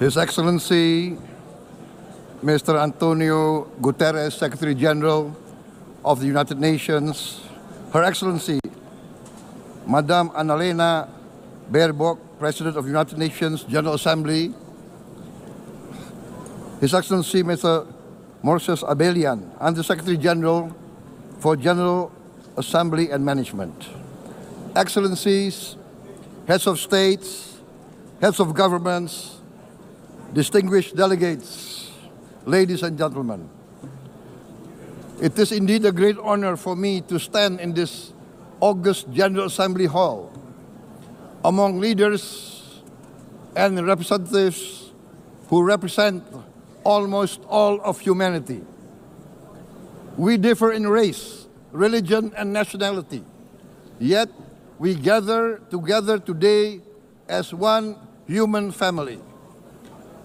His Excellency, Mr. Antonio Guterres, Secretary General of the United Nations, Her Excellency, Madame Annalena Baerbock, President of the United Nations General Assembly, His Excellency, Mr. Moses Abelian, Under-Secretary General for General Assembly and Management, Excellencies, Heads of States, Heads of Governments, distinguished delegates, ladies and gentlemen. It is indeed a great honor for me to stand in this august General Assembly Hall among leaders and representatives who represent almost all of humanity. We differ in race, religion, and nationality, yet we gather together today as one human family.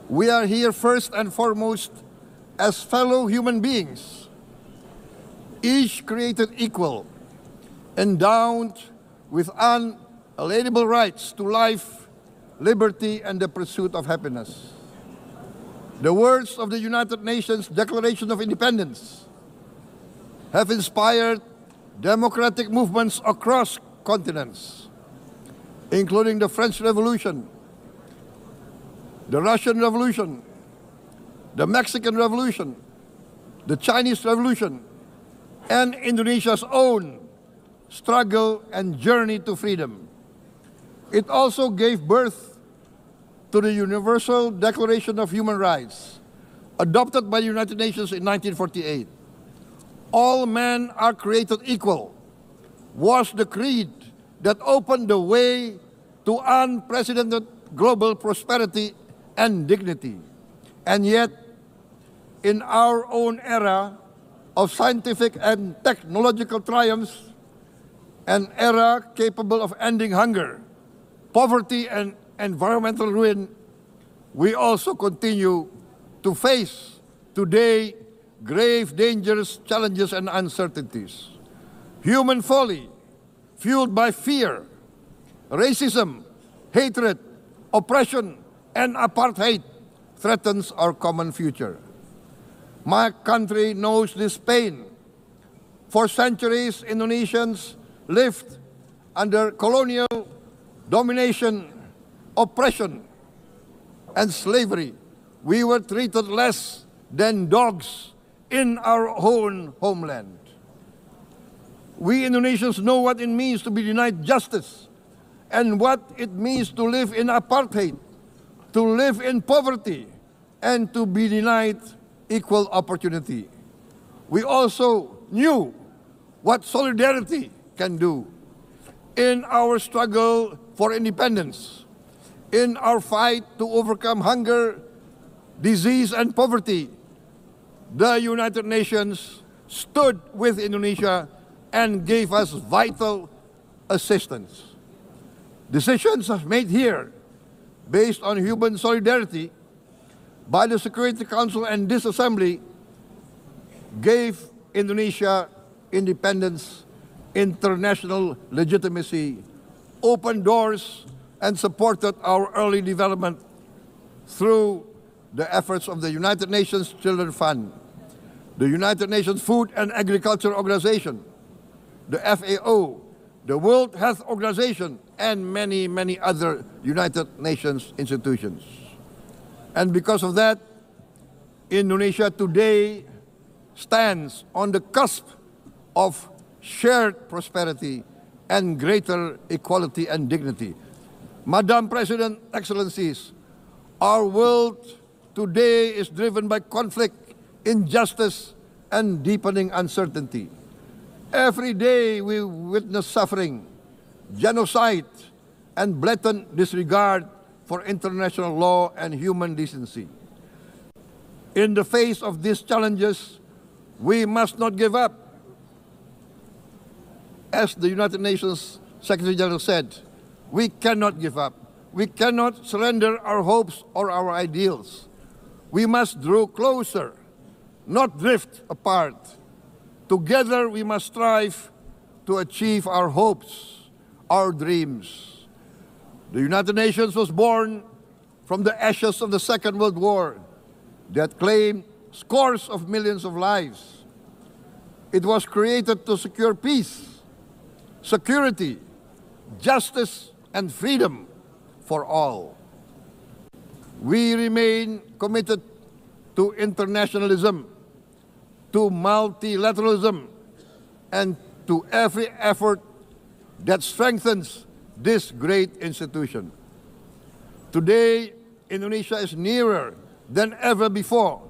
We are here first and foremost as fellow human beings, each created equal, endowed with unalienable rights to life, liberty, and the pursuit of happiness. The words of the United Nations Declaration of Independence have inspired democratic movements across continents, including the French Revolution, the Russian Revolution, the Mexican Revolution, the Chinese Revolution, and Indonesia's own struggle and journey to freedom. It also gave birth to the Universal Declaration of Human Rights, adopted by the United Nations in 1948. All men are created equal was the creed that opened the way to unprecedented global prosperity and dignity. And yet, in our own era of scientific and technological triumphs, an era capable of ending hunger, poverty, and environmental ruin, we also continue to face today grave dangers, challenges, and uncertainties. Human folly, fueled by fear, racism, hatred, oppression, and apartheid, threatens our common future. My country knows this pain. For centuries, Indonesians lived under colonial domination, oppression, and slavery. We were treated less than dogs in our own homeland. We Indonesians know what it means to be denied justice and what it means to live in apartheid, to live in poverty, and to be denied equal opportunity. We also knew what solidarity can do in our struggle for independence, in our fight to overcome hunger, disease, and poverty. The United Nations stood with Indonesia and gave us vital assistance. Decisions made here based on human solidarity by the Security Council and this Assembly gave Indonesia independence, international legitimacy, opened doors, and supported our early development through the efforts of the United Nations Children Fund, the United Nations Food and Agriculture Organization, the FAO, the World Health Organization, and many, many other United Nations institutions. And because of that, Indonesia today stands on the cusp of shared prosperity and greater equality and dignity. Madam President, Excellencies, our world today is driven by conflict, injustice, and deepening uncertainty. Every day we witness suffering, genocide, and blatant disregard for international law and human decency. In the face of these challenges, we must not give up. As the United Nations Secretary General said, we cannot give up. We cannot surrender our hopes or our ideals. We must draw closer, not drift apart. Together we must strive to achieve our hopes, our dreams. The United Nations was born from the ashes of the Second World War that claimed scores of millions of lives. It was created to secure peace, security, justice, and freedom for all. We remain committed to internationalism, to multilateralism, and to every effort that strengthens this great institution. Today, Indonesia is nearer than ever before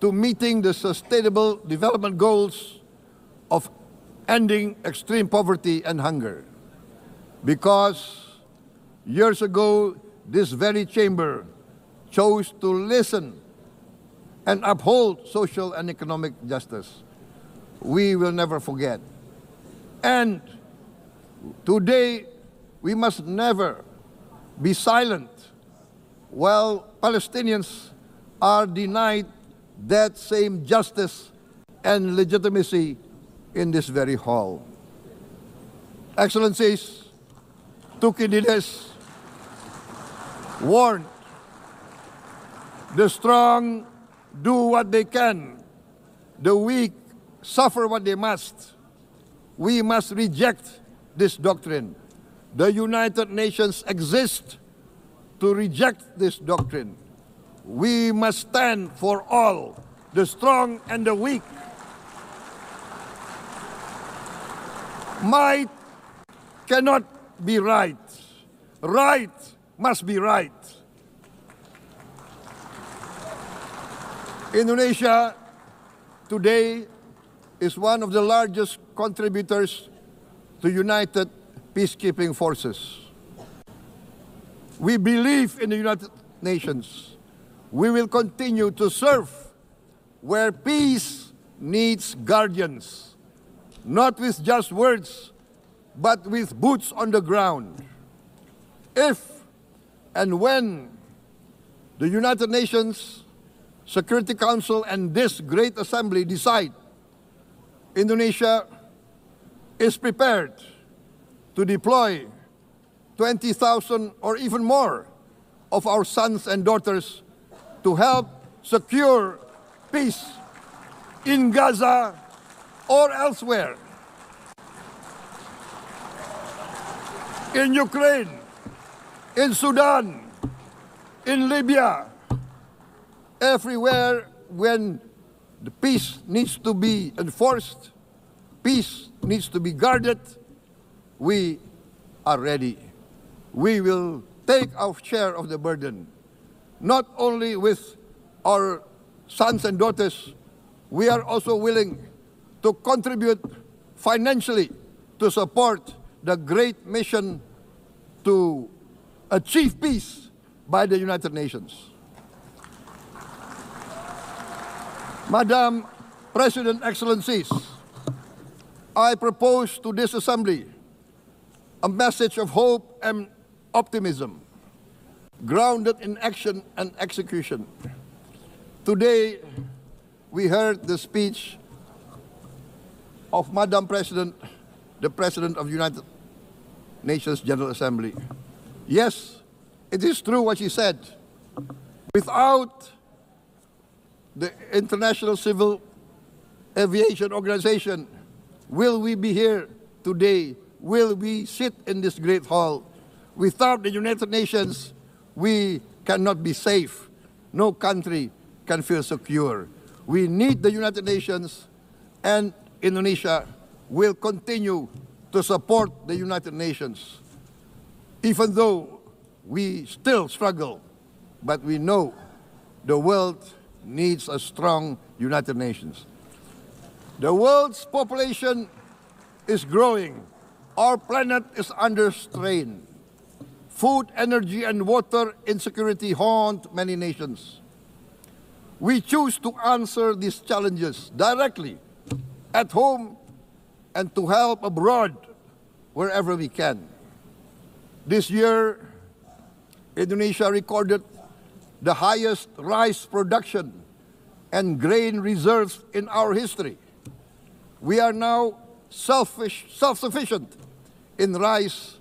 to meeting the sustainable development goals of ending extreme poverty and hunger. Because years ago, this very chamber chose to listen and uphold social and economic justice. We will never forget. And today, we must never be silent while Palestinians are denied that same justice and legitimacy in this very hall. Excellencies, Thucydides warned, the strong do what they can, the weak suffer what they must. We must reject this doctrine. The United Nations exist to reject this doctrine. We must stand for all, the strong and the weak. Might cannot be right. Right must be right. Indonesia today is one of the largest contributors to United Peacekeeping Forces. We believe in the United Nations. We will continue to serve where peace needs guardians, not with just words, but with boots on the ground. If and when the United Nations Security Council and this great assembly decide Indonesia is prepared to deploy 20,000 or even more of our sons and daughters to help secure peace in Gaza or elsewhere, in Ukraine, in Sudan, in Libya, everywhere when the peace needs to be enforced, peace needs to be guarded, we are ready. We will take our share of the burden, not only with our sons and daughters, we are also willing to contribute financially to support the great mission to achieve peace by the United Nations. Madam President, Excellencies, I propose to this Assembly a message of hope and optimism, grounded in action and execution. Today, we heard the speech of Madam President, the President of the United Nations General Assembly. Yes, it is true what she said. Without the International Civil Aviation Organization, will we be here today? Will we sit in this great hall? Without the United Nations, we cannot be safe. No country can feel secure. We need the United Nations, and Indonesia will continue to support the United Nations, even though we still struggle. But we know the world needs a strong United Nations. The world's population is growing. Our planet is under strain. Food, energy, and water insecurity haunt many nations. We choose to answer these challenges directly at home and to help abroad wherever we can. This year, Indonesia recorded the highest rice production and grain reserves in our history. We are now self-sufficient in rice,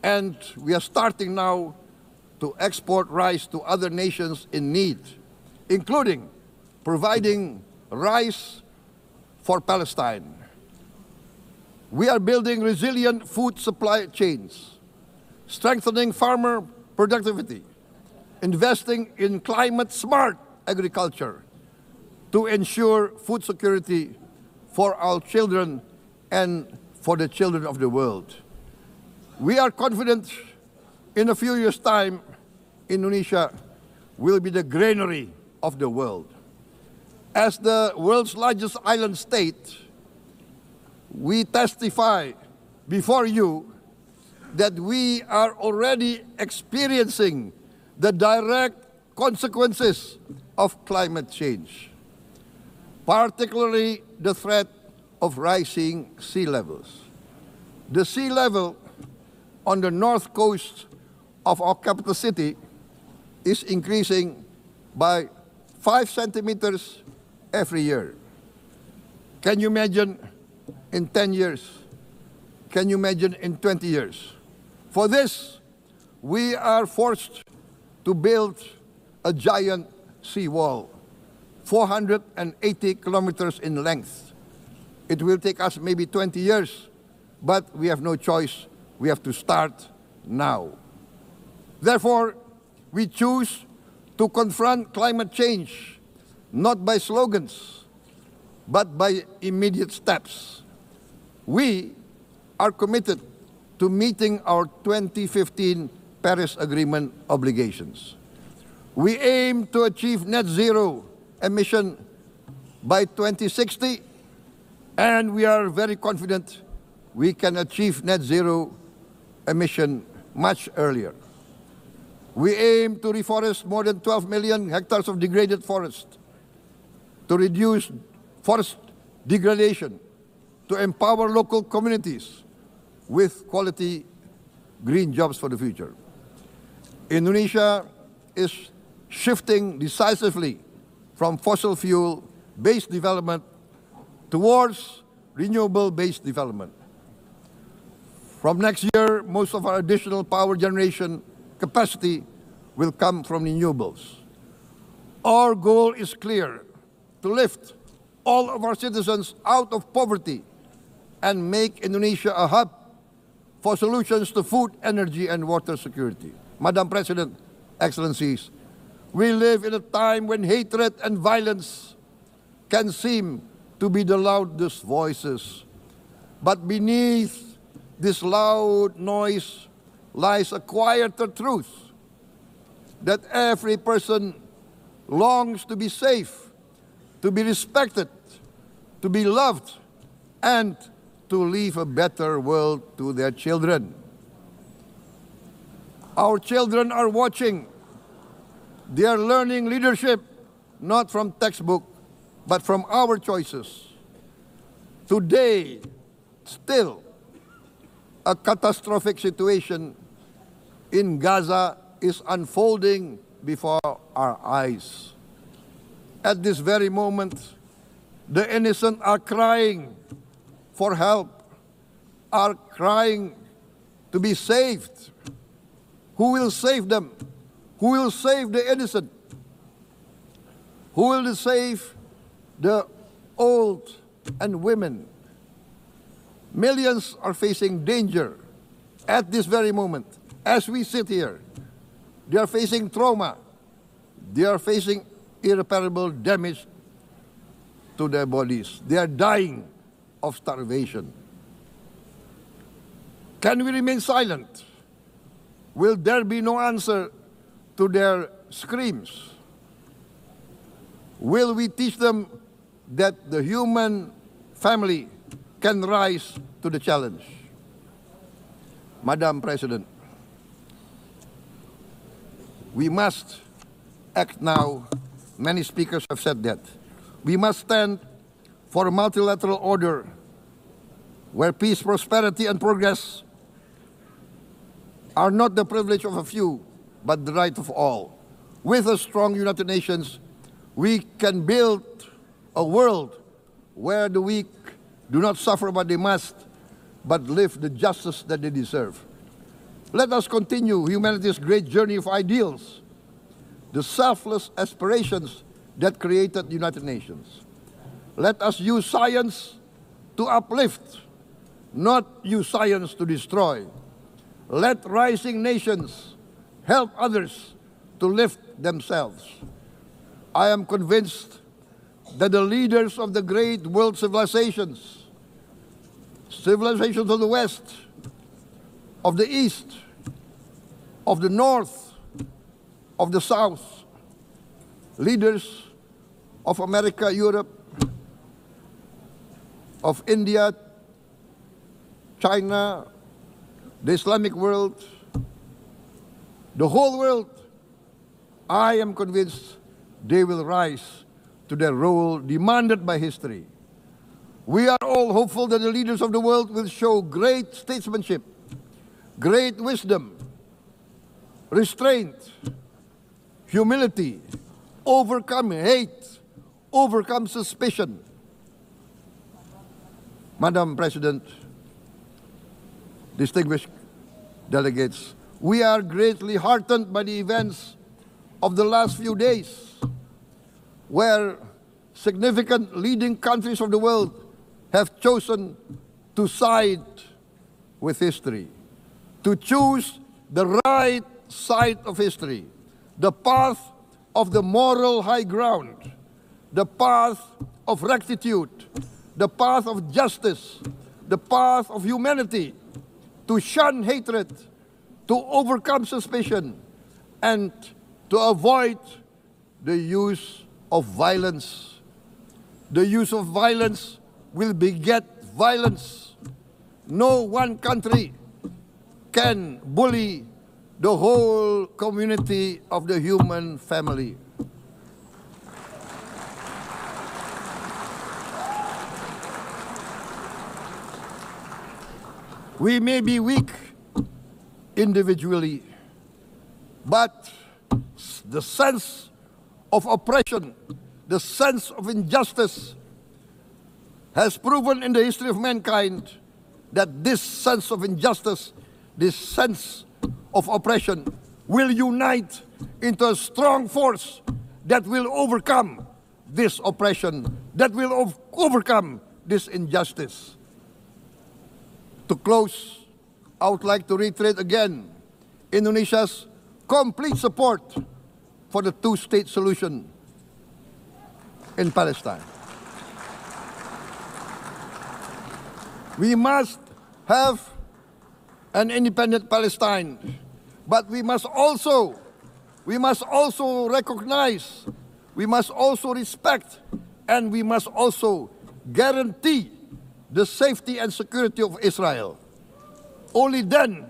and we are starting now to export rice to other nations in need, including providing rice for Palestine. We are building resilient food supply chains, strengthening farmer productivity, investing in climate-smart agriculture to ensure food security for our children and for the children of the world. We are confident in a few years' time, Indonesia will be the granary of the world. As the world's largest island state, we testify before you that we are already experiencing the direct consequences of climate change, particularly the threat of rising sea levels. The sea level on the north coast of our capital city is increasing by 5 centimeters every year. Can you imagine in 10 years? Can you imagine in 20 years? For this, we are forced to build a giant seawall, 480 kilometers in length. It will take us maybe 20 years, but we have no choice. We have to start now. Therefore, we choose to confront climate change, not by slogans, but by immediate steps. We are committed to meeting our 2015 Paris Agreement obligations. We aim to achieve net zero emission by 2060, and we are very confident we can achieve net zero emission much earlier. We aim to reforest more than 12 million hectares of degraded forest, to reduce forest degradation, to empower local communities with quality green jobs for the future. Indonesia is shifting decisively from fossil fuel-based development towards renewable-based development. From next year, most of our additional power generation capacity will come from renewables. Our goal is clear: to lift all of our citizens out of poverty and make Indonesia a hub for solutions to food, energy, and water security. Madam President, Excellencies, we live in a time when hatred and violence can seem to be the loudest voices. But beneath this loud noise lies a quieter truth, that every person longs to be safe, to be respected, to be loved, and to leave a better world to their children. Our children are watching. They are learning leadership, not from textbook, but from our choices. Today, still, a catastrophic situation in Gaza is unfolding before our eyes. At this very moment, the innocent are crying for help, are crying to be saved. Who will save them? Who will save the innocent? Who will save the old and women? Millions are facing danger at this very moment. As we sit here, they are facing trauma. They are facing irreparable damage to their bodies. They are dying of starvation. Can we remain silent? Will there be no answer to their screams? Will we teach them that the human family can rise to the challenge? Madam President, we must act now. Many speakers have said that. We must stand for a multilateral order where peace, prosperity, and progress are not the privilege of a few, but the right of all. With a strong United Nations, we can build a world where the weak do not suffer what they must, but live the justice that they deserve. Let us continue humanity's great journey of ideals, the selfless aspirations that created the United Nations. Let us use science to uplift, not use science to destroy. Let rising nations help others to lift themselves. I am convinced that the leaders of the great world civilizations of the West, of the East, of the North, of the South, leaders of America, Europe, of India, China, the Islamic world, the whole world, I am convinced they will rise to their role demanded by history. We are all hopeful that the leaders of the world will show great statesmanship, great wisdom, restraint, humility, overcome hate, overcome suspicion. Madam President, distinguished delegates, we are greatly heartened by the events of the last few days, where significant leading countries of the world have chosen to side with history, to choose the right side of history, the path of the moral high ground, the path of rectitude, the path of justice, the path of humanity, to shun hatred, to overcome suspicion, and to avoid the use of violence. The use of violence will beget violence. No one country can bully the whole community of the human family. We may be weak individually, but the sense of oppression, the sense of injustice has proven in the history of mankind that this sense of injustice, this sense of oppression will unite into a strong force that will overcome this oppression, that will overcome this injustice. To close, I would like to reiterate again Indonesia's complete support for the two-state solution in Palestine. We must have an independent Palestine, but we must also recognize, we must also respect, and we must also guarantee the safety and security of Israel. Only then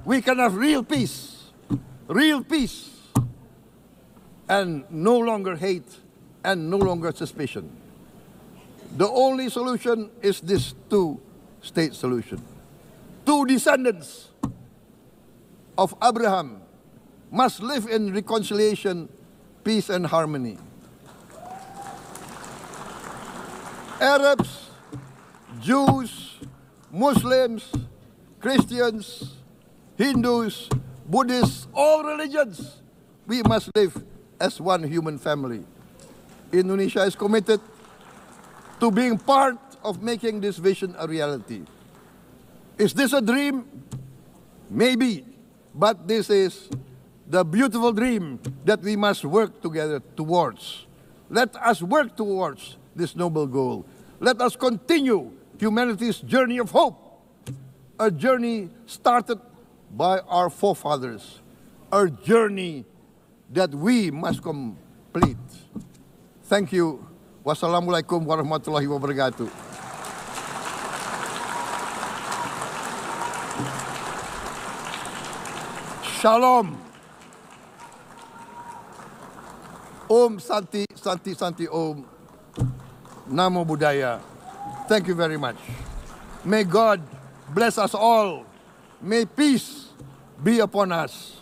we can have real peace, and no longer hate and no longer suspicion. The only solution is this two-state solution. Two descendants of Abraham must live in reconciliation, peace, and harmony. Arabs, Jews, Muslims, Christians, Hindus, Buddhists, all religions, we must live as one human family. Indonesia is committed to being part of making this vision a reality. Is this a dream? Maybe, but this is the beautiful dream that we must work together towards. Let us work towards this noble goal. Let us continue humanity's journey of hope, a journey started by our forefathers, a journey that we must complete. Thank you. Wassalamualaikum warahmatullahi wabarakatuh. Shalom. Om Santi, Santi, Santi Om. Namo Buddhaya. Thank you very much. May God bless us all. May peace be upon us.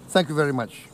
Thank you very much.